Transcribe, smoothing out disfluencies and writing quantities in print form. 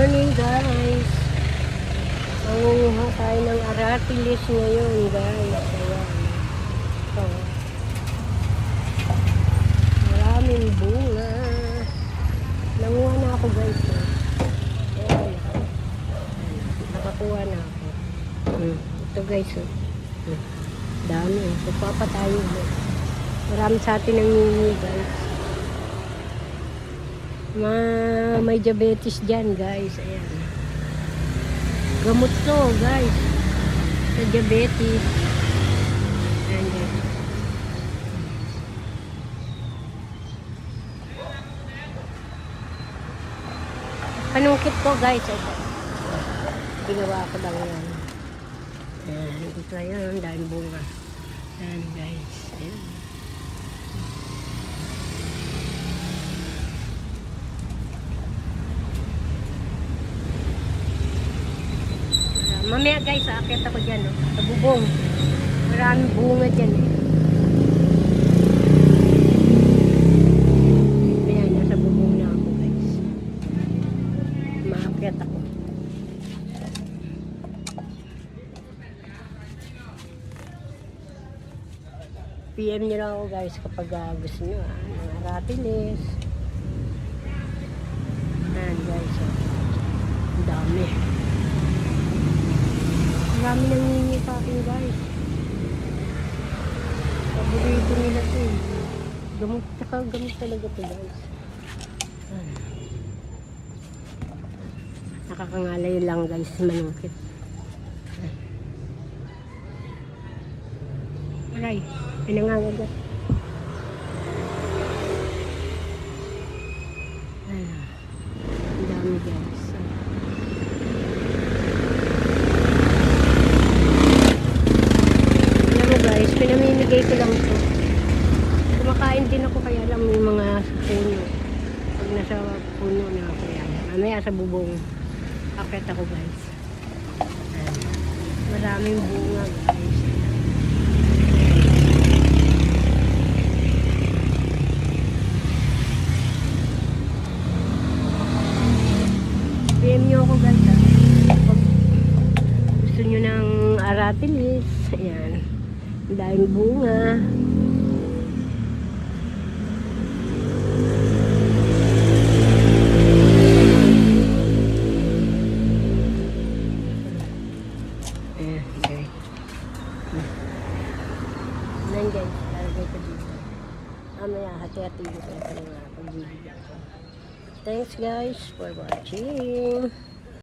morning guys. Mangunguha tayo ng aratilis ngayon guys. Ayan. Ito. Maraming bunga. Nanguha na ako guys. Ayan. Nakakuha na ako. Ito guys. Dami. Pupapa tayo. Marami sa atin ang nini guys. May diabetes dyan guys. Ayan. Gamot to guys sa diabetes. Ayan guys. Panungkit ko guys. Ito. Ginawa ko lang yan. Ayan. Ito yan. Dahil bunga. Ayan guys. Ayan. Mamaya guys, aakyat ako dyan, no? Sa bubong. Maraming bunga dyan, eh. Ayan, nasa bubong na ako guys. Maakyat ako. PM nyo lang ako guys kapag gusto nyo, mga ratilis. Ayan guys, ang dami. Marami nangingi sa akin guys. Paborito nila ito eh. Gamot, tsaka gamot talaga ito guys. Nakakangalay lang guys, manungkit. Aray, pinangangagat. Ang dami guys. Guys, pinamimigay ko lang ito. Kumakain din ako kaya lang may mga puno. Pag nasa puno na ako yan. Mamaya sa bubong. Akit ako guys. Maraming bunga guys. PM nyo ako guys. Pag gusto nyo ng aratilis. Ayan. Dahil bunga. Ayan, guys. Ayan guys, lalagay ko dito. Mamaya, hati-hati ko sa mga pagbibigyan ko. Thanks guys for watching.